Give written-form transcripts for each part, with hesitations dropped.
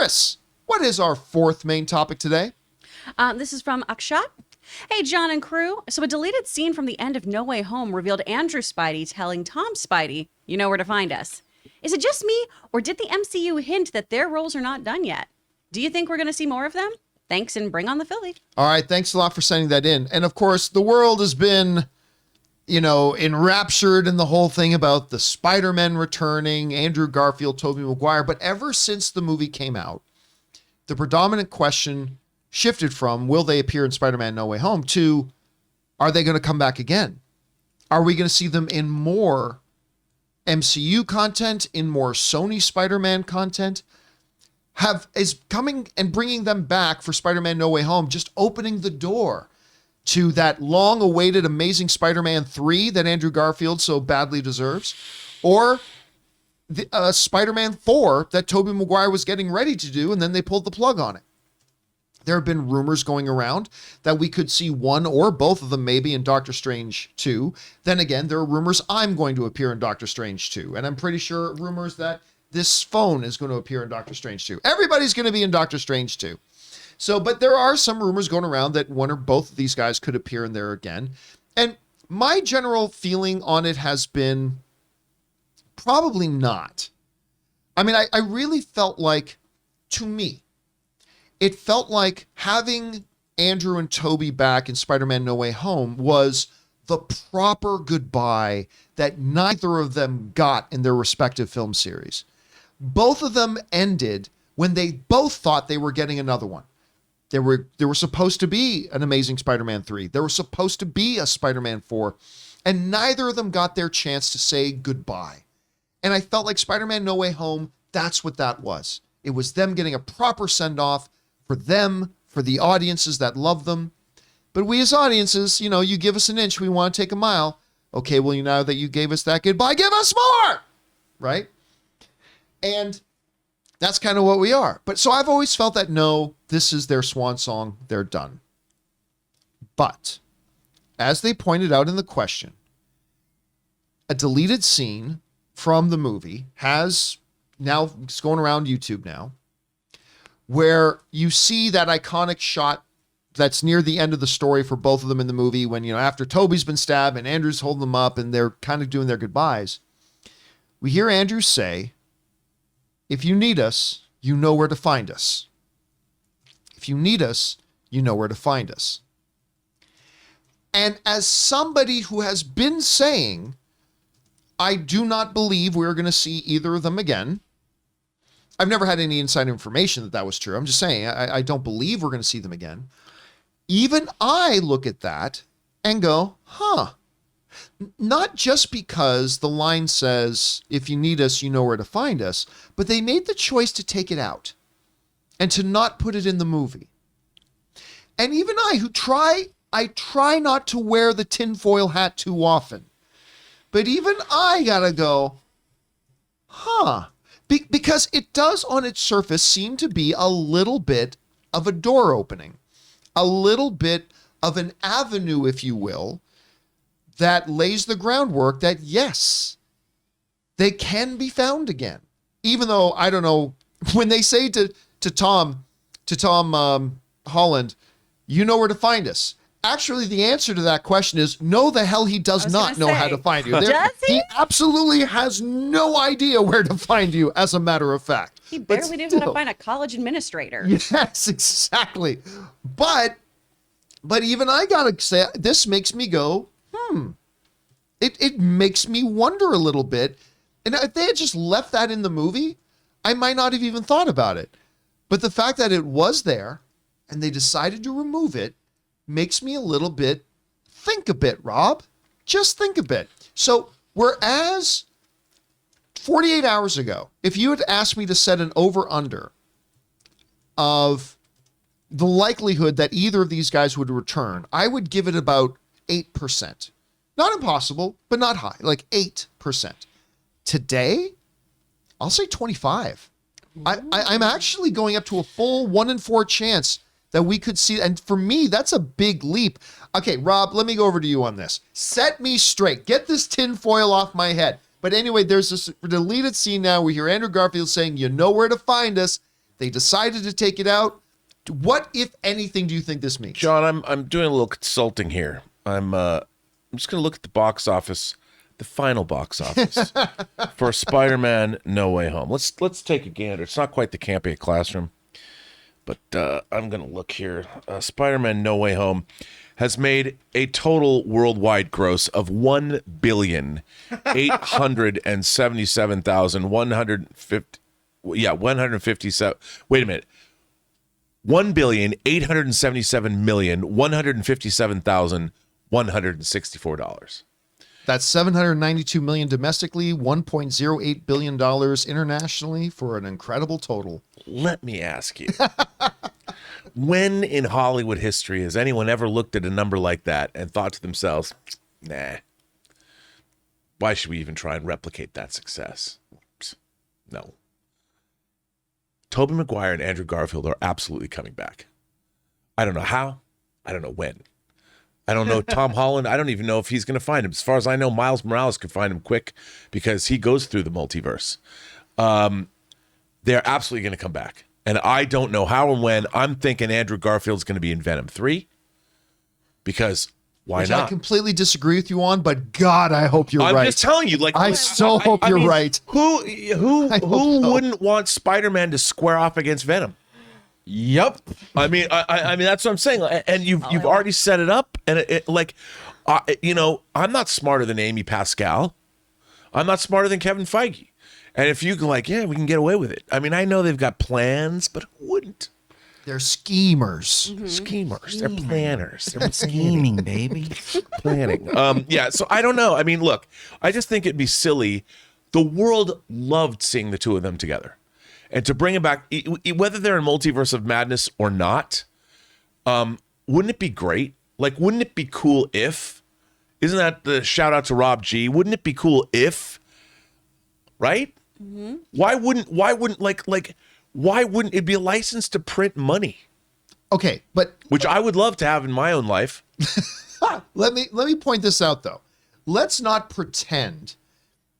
Chris, what is our fourth main topic today? This is from Akshat. Hey, John and crew. So a deleted scene from the end of No Way Home revealed Andrew Spidey telling Tom Spidey, you know where to find us. Is it just me, or did the MCU hint that their roles are not done yet? Do you think we're going to see more of them? Thanks, and bring on the Philly. All right, thanks a lot for sending that in. And of course, the world has been, enraptured in the whole thing about the Spider-Man returning, Andrew Garfield, Tobey Maguire. But ever since the movie came out, the predominant question shifted from, will they appear in Spider-Man No Way Home, to, are they going to come back again? Are we going to see them in more MCU content, in more Sony Spider-Man content? Is coming and bringing them back for Spider-Man No Way Home just opening the door to that long-awaited Amazing Spider-Man 3 that Andrew Garfield so badly deserves? Or the Spider-Man 4 that Tobey Maguire was getting ready to do, and then they pulled the plug on it? There have been rumors going around that we could see one or both of them maybe in Doctor Strange 2. Then again, there are rumors I'm going to appear in Doctor Strange 2. And I'm pretty sure rumors that this phone is going to appear in Doctor Strange 2. Everybody's going to be in Doctor Strange 2. So, but there are some rumors going around that one or both of these guys could appear in there again. And my general feeling on it has been probably not. I mean, I really felt like, to me, it felt like having Andrew and Tobey back in Spider-Man No Way Home was the proper goodbye that neither of them got in their respective film series. Both of them ended when they both thought they were getting another one. There were supposed to be an Amazing Spider-Man 3. There was supposed to be a Spider-Man 4. And neither of them got their chance to say goodbye. And I felt like Spider-Man No Way Home, that's what that was. It was them getting a proper send-off for them, for the audiences that love them. But we as audiences, you give us an inch, we want to take a mile. Okay, well, now that you gave us that goodbye, give us more! Right? And that's kind of what we are. But so I've always felt that, no, this is their swan song. They're done. But as they pointed out in the question, a deleted scene from the movie it's going around YouTube now, where you see that iconic shot that's near the end of the story for both of them in the movie when, after Tobey's been stabbed and Andrew's holding them up and they're kind of doing their goodbyes. We hear Andrew say, if you need us, you know where to find us. If you need us, you know where to find us. And as somebody who has been saying, I do not believe we're going to see either of them again. I've never had any inside information that was true. I'm just saying, I don't believe we're going to see them again. Even I look at that and go, not just because the line says, if you need us, you know where to find us, but they made the choice to take it out and to not put it in the movie. And even I try not to wear the tinfoil hat too often, but even I gotta go, because it does on its surface seem to be a little bit of a door opening, a little bit of an avenue, if you will, that lays the groundwork that, yes, they can be found again. Even though, I don't know, when they say to Tom Holland, you know where to find us. Actually, the answer to that question is no, the hell he does not know how to find you. Does he? He absolutely has no idea where to find you, as a matter of fact. He barely knew how to find a college administrator. Yes, exactly. But even I gotta say, this makes me go, It makes me wonder a little bit. And if they had just left that in the movie, I might not have even thought about it. But the fact that it was there and they decided to remove it makes me think a bit, Rob. Just think a bit. So whereas 48 hours ago, if you had asked me to set an over-under of the likelihood that either of these guys would return, I would give it about 8%. Not impossible, but not high, like 8%. Today, I'll say 25. I'm actually going up to a full 1 in 4 chance that we could see. And for me, that's a big leap. Okay, Rob, let me go over to you on this. Set me straight. Get this tinfoil off my head. But anyway, there's this deleted scene now. We hear Andrew Garfield saying, you know where to find us. They decided to take it out. What, if anything, do you think this means? John, I'm doing a little consulting here. I'm just going to look at the box office, the final box office for Spider-Man No Way Home. Let's take a gander. It's not quite the Campea classroom, but I'm going to look here. Spider-Man No Way Home has made a total worldwide gross of $1,877,150. Yeah, 157. Wait a minute. $1,877,157,164. That's $792 million domestically, $1.08 billion internationally for an incredible total. Let me ask you, when in Hollywood history has anyone ever looked at a number like that and thought to themselves, nah, why should we even try and replicate that success? No. Tobey Maguire and Andrew Garfield are absolutely coming back. I don't know how. I don't know when. I don't know Tom Holland. I don't even know if he's going to find him. As far as I know, Miles Morales could find him quick because he goes through the multiverse. They're absolutely going to come back. And I don't know how and when. I'm thinking Andrew Garfield's going to be in Venom 3 because why Which not? I completely disagree with you on, but God, I hope you're right. I'm just telling you, like, I so hope you're right. Who so. wouldn't want Spider-Man to square off against Venom? Yep. I mean, that's what I'm saying. And you've already set it up, and I'm not smarter than Amy Pascal. I'm not smarter than Kevin Feige. And if you can, like, yeah, we can get away with it. I mean, I know they've got plans, but who wouldn't? They're schemers. Schemers. They're planners. They're Scheming, baby. planning. Yeah, so I don't know. I mean, look, I just think it'd be silly. The world loved seeing the two of them together. And to bring it back, whether they're in Multiverse of Madness or not, wouldn't it be great? Like, wouldn't it be cool if? Isn't that the shout out to Rob G? Wouldn't it be cool if? Right? Mm-hmm. Why wouldn't it be a license to print money? Okay, but Which I would love to have in my own life. let me point this out though. Let's not pretend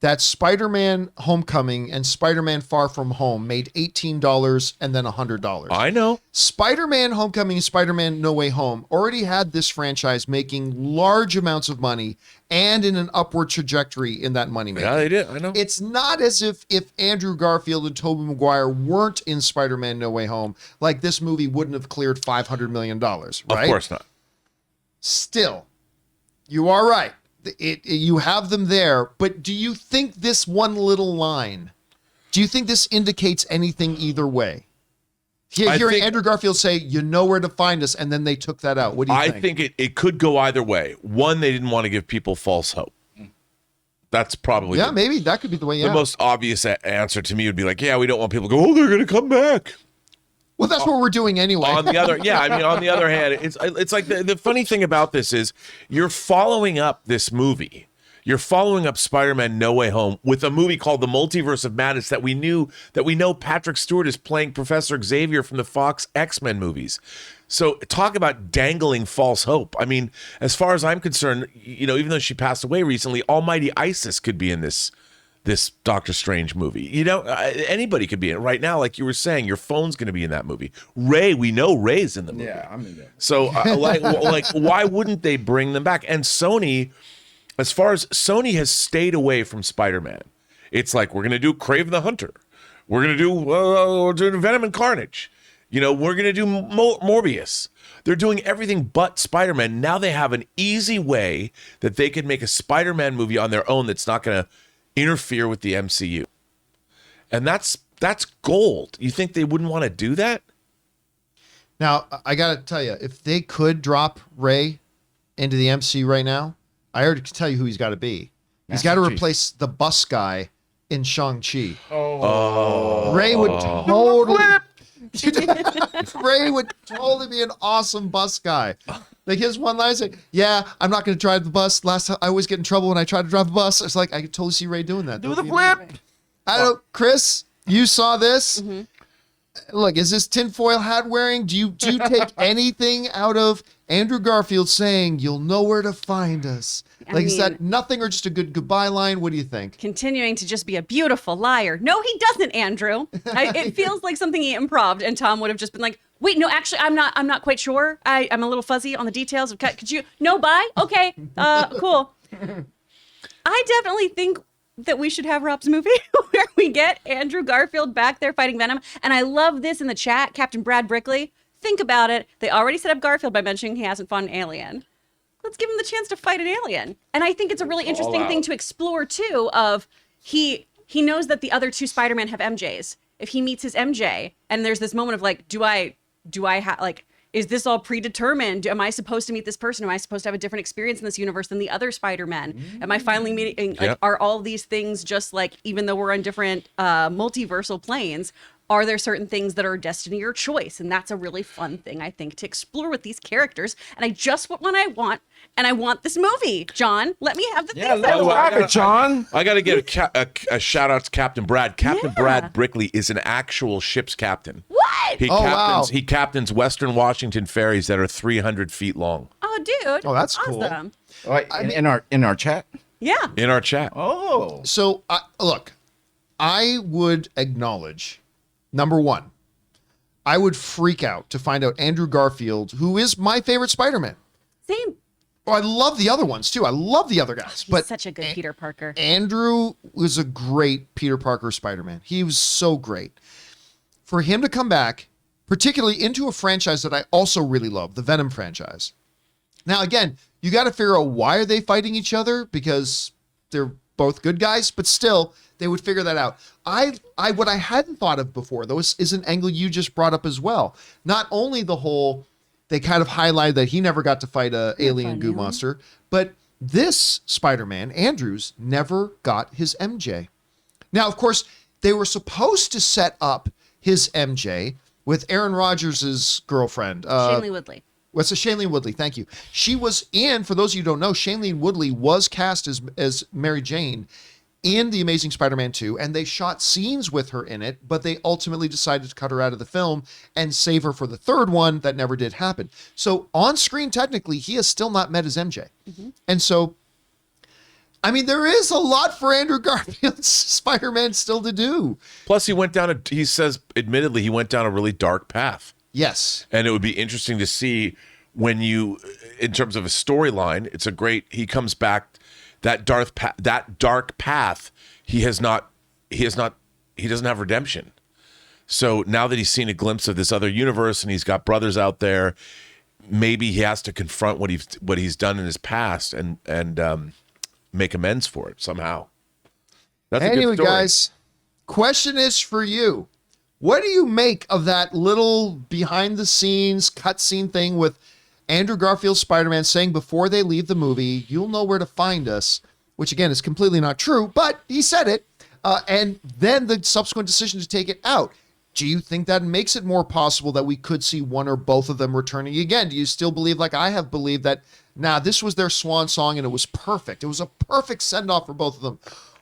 that Spider-Man Homecoming and Spider-Man Far From Home made $18 and then $100. I know. Spider-Man Homecoming and Spider-Man No Way Home already had this franchise making large amounts of money and in an upward trajectory in that money making. Yeah, they did. I know. It's not as if Andrew Garfield and Tobey Maguire weren't in Spider-Man No Way Home, like this movie wouldn't have cleared $500 million, right? Of course not. Still, you are right. You have them there, but do you think this one little line, do you think this indicates anything either way? Hearing Andrew Garfield say, you know where to find us, and then they took that out. What do you think? I think it could go either way. One, they didn't want to give people false hope. That's probably maybe that could be the way. The most obvious answer to me would be like, yeah, we don't want people to go, oh, they're going to come back. Well, that's what we're doing anyway. On the other hand, it's like the funny thing about this is you're following up this movie. You're following up Spider-Man No Way Home with a movie called The Multiverse of Madness that we know Patrick Stewart is playing Professor Xavier from the Fox X-Men movies. So talk about dangling false hope. I mean, as far as I'm concerned, even though she passed away recently, Almighty Isis could be in this Doctor Strange movie. Anybody could be in it right now. Like you were saying, your phone's going to be in that movie. We know Ray's in the movie. Yeah, I'm in there. So why wouldn't they bring them back? And Sony, as far as Sony has stayed away from Spider-Man, it's like, we're going to do Kraven the Hunter. We're going to do Venom and Carnage. We're going to do Morbius. They're doing everything but Spider-Man. Now they have an easy way that they could make a Spider-Man movie on their own that's not going to interfere with the MCU. And that's gold. You think they wouldn't want to do that? Now, I got to tell you, if they could drop Ray into the MCU right now, I already can tell you who he's got to be. He's got to replace the bus guy in Shang-Chi. Ray would totally... Ray would totally be an awesome bus guy. Like his one line is like, yeah, I'm not going to drive the bus. Last time I always get in trouble when I try to drive a bus. It's like, I could totally see Ray doing that. Do the flip. I don't, Chris, you saw this. Mm-hmm. Look, is this tinfoil hat wearing? Do you take anything out of Andrew Garfield saying, you'll know where to find us, Like, is that nothing or just a good goodbye line? What do you think? Continuing to just be a beautiful liar. No, he doesn't, Andrew. It feels like something he improv'd, and Tom would have just been like, wait, no, actually, I'm not quite sure. I'm a little fuzzy on the details of could you, no, bye? Okay, cool. I definitely think that we should have Rob's movie where we get Andrew Garfield back there fighting Venom. And I love this in the chat, Captain Brad Brickley. Think about it. They already set up Garfield by mentioning he hasn't fought an alien. Let's give him the chance to fight an alien. And I think it's a really interesting thing to explore too, of he knows that the other two Spider-Man have MJs. If he meets his MJ and there's this moment of like, do I have like, is this all predetermined? Am I supposed to meet this person? Am I supposed to have a different experience in this universe than the other Spider-Men? Am I finally meeting, like, are all these things just like, even though we're on different multiversal planes, are there certain things that are destiny or choice? And that's a really fun thing, I think, to explore with these characters. And I just want what I want, and I want this movie. John, let me have the things I want. Have it, John. I got to get a shout out to Captain Brad. Captain Brad Brickley is an actual ship's captain. What? He captains Western Washington ferries that are 300 feet long. Oh, dude. Oh, that's cool. awesome. In our chat. Yeah. In our chat. Oh. So, look, I would acknowledge, number one, I would freak out to find out Andrew Garfield, who is my favorite Spider-Man. Same. Oh, I love the other ones too. I love the other guys. He's such a good Peter Parker. Andrew was a great Peter Parker Spider-Man. He was so great. For him to come back, particularly into a franchise that I also really love, the Venom franchise. Now, again, you got to figure out why are they fighting each other, because they're both good guys, but still, they would figure that out. What I hadn't thought of before, though, is an angle you just brought up as well. Not only the whole, they kind of highlighted that he never got to fight a alien goo monster, but this Spider-Man, Andrews, never got his MJ. Now, of course, they were supposed to set up his MJ with Aaron Rodgers' girlfriend. Shailene Woodley. What's a Shailene Woodley? Thank you. She was in, for those of you who don't know, Shailene Woodley was cast as Mary Jane in The Amazing Spider-Man 2, and they shot scenes with her in it, but they ultimately decided to cut her out of the film and save her for the third one. That never did happen. So on screen, technically, he has still not met his MJ. Mm-hmm. And so, I mean, there is a lot for Andrew Garfield's Spider-Man still to do. Plus, he says, admittedly, he went down a really dark path. Yes. And it would be interesting to see when in terms of a storyline, he comes back, that dark path, he doesn't have redemption. So now that he's seen a glimpse of this other universe and he's got brothers out there, maybe he has to confront what he's done in his past and make amends for it somehow. That's anyway, a good story. guys, question is for you. What do you make of that little behind the scenes cutscene thing with Andrew Garfield's Spider-Man saying before they leave the movie, you'll know where to find us, which again is completely not true, but he said it, and then the subsequent decision to take it out. Do you think that makes it more possible that we could see one or both of them returning again? Do you still believe, like I have believed, that this was their swan song and it was perfect? It was a perfect send-off for both of them.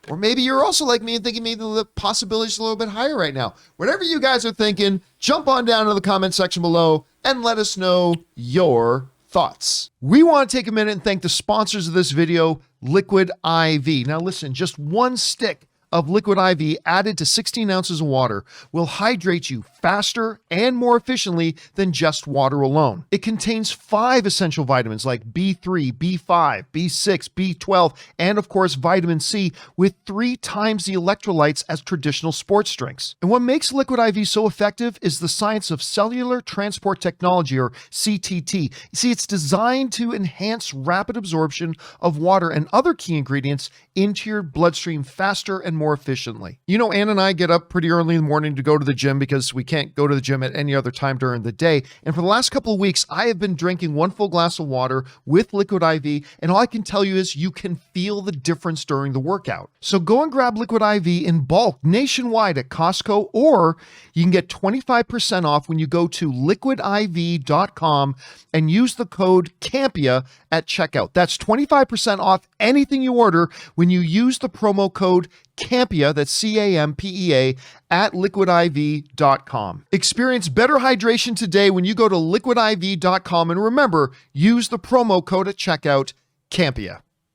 Or maybe you're also like me and thinking maybe the possibility's a little bit higher right now. Whatever you guys are thinking, jump on down to the comment section below and let us know your thoughts. We want to take a minute and thank the sponsors of this video, Liquid IV. Now listen, just one stick of Liquid IV added to 16 ounces of water will hydrate you faster and more efficiently than just water alone. It contains 5 essential vitamins like B3, B5, B6, B12, and of course vitamin C, with 3 times the electrolytes as traditional sports drinks. And what makes Liquid IV so effective is the science of cellular transport technology, or CTT. You see, it's designed to enhance rapid absorption of water and other key ingredients into your bloodstream faster and more efficiently. You know, Ann and I get up pretty early in the morning to go to the gym because we can't go to the gym at any other time during the day. And for the last couple of weeks, I have been drinking 1 full glass of water with Liquid IV. And all I can tell you is you can feel the difference during the workout. So go and grab Liquid IV in bulk nationwide at Costco, or you can get 25% off when you go to liquidiv.com and use the code CAMPEA at checkout. That's 25% off anything you order when you use the promo code CAMPEA, that's CAMPEA, at liquidiv.com. Experience better hydration today when you go to liquidiv.com, and remember, use the promo code at checkout, CAMPEA.